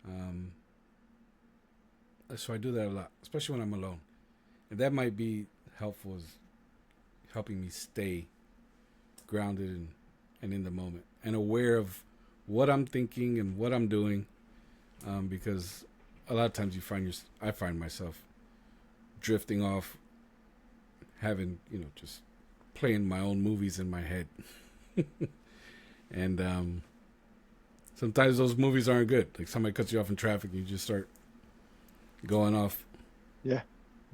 Um, so I do that a lot, especially when I'm alone, and that might be helpful as helping me stay grounded and in the moment and aware of what I'm thinking and what I'm doing. Because a lot of times I find myself drifting off, having just playing my own movies in my head, and sometimes those movies aren't good. Like somebody cuts you off in traffic, and you just start going off. Yeah.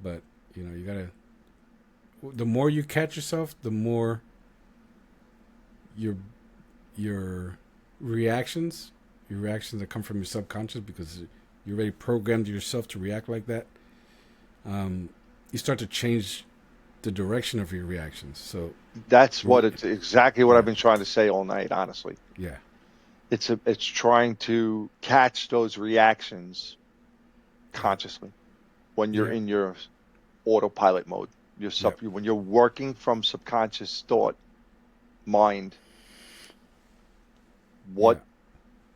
But you gotta. The more you catch yourself, the more your your reactions, your reactions that come from your subconscious, because you already programmed yourself to react like that. You start to change the direction of your reactions. So, That's what it's exactly what yeah, I've been trying to say all night, honestly. yeah, It's trying to catch those reactions yeah, consciously when you're yeah, in your autopilot mode. yeah, When you're working from subconscious thought mind, what yeah,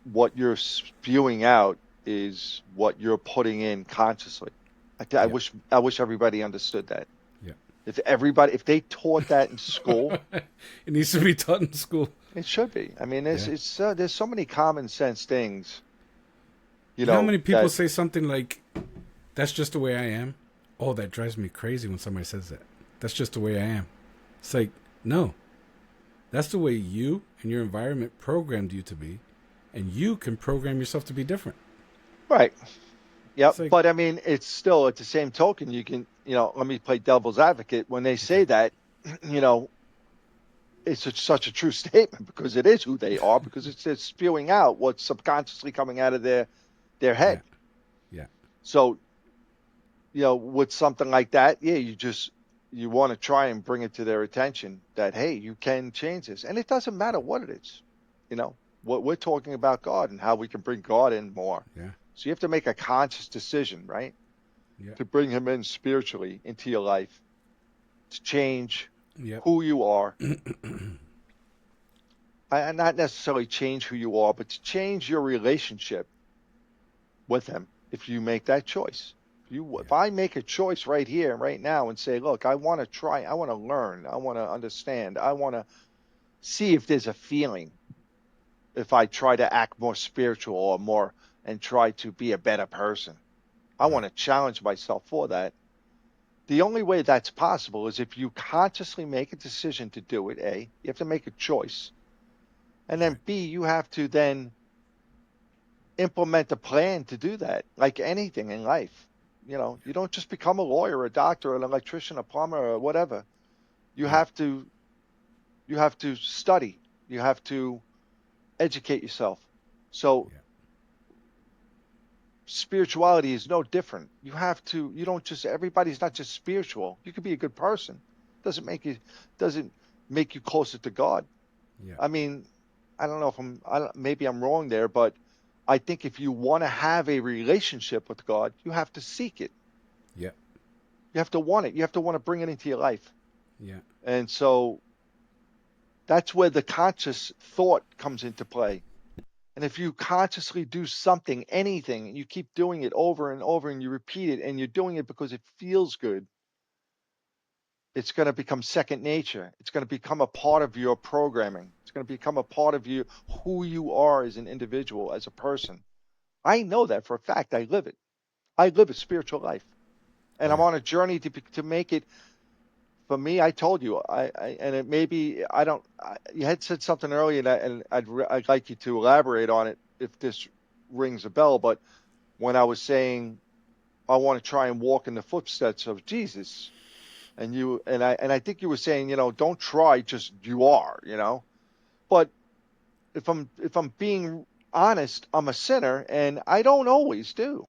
what you're spewing out is what you're putting in consciously. yeah, I wish everybody understood that. yeah. If they taught that in school, It needs to be taught in school. it should be. I mean, Yeah. there's so many common sense things, You know how many people that say something like, "That's just the way I am." Oh, that drives me crazy when somebody says that. That's just the way I am. It's like, no, that's the way you and your environment programmed you to be, and you can program yourself to be different. right. Yep. It's like, But I mean, it's still at the same token, you can, let me play devil's advocate. When they okay, say that, you know, such a true statement because it is who they are because it's spewing out what's subconsciously coming out of their yeah, head. yeah, So, with something like that, yeah, you want to try and bring it to their attention that hey, you can change this. And it doesn't matter what it is. You know, what we're talking about God and how we can bring God in more. yeah, So you have to make a conscious decision, right? yeah, To bring him in spiritually into your life, to change yep, who you are. And not necessarily change who you are, but to change your relationship with him if you make that choice. yeah, If I make a choice right here and right now and say, look, I want to try, I want to learn, I want to understand, I want to see if there's a feeling if I try to act more spiritual or more and try to be a better person. I want right, to challenge myself for that. The only way that's possible is if you consciously make a decision to do it, A, you have to make a choice. And then right, B, you have to then implement a plan to do that, like anything in life. You don't just become a lawyer, a doctor, an electrician, a plumber, or whatever. You yeah, have to you have to study. You have to educate yourself. So yeah, spirituality is no different. You don't just everybody's not just spiritual. You could be a good person. Doesn't make you doesn't make you closer to God. yeah, I mean, I don't know if maybe I'm wrong there, but I think if you want to have a relationship with God, you have to seek it. yeah, You have to want it. You have to want to bring it into your life. yeah, And so that's where the conscious thought comes into play. And if you consciously do something, anything, and you keep doing it over and over and you repeat it and you're doing it because it feels good, it's going to become second nature. It's going to become a part of your programming. It's going to become a part of you, who you are as an individual, as a person. I know that for a fact. I live it. I live a spiritual life. And I'm yeah, on a journey to make it. For me, I told you, and it maybe I don't. You had said something earlier, and I'd like you to elaborate on it if this rings a bell. But when I was saying I want to try and walk in the footsteps of Jesus, and I think you were saying, don't try, just you are. But if I'm being honest, I'm a sinner, and I don't always do.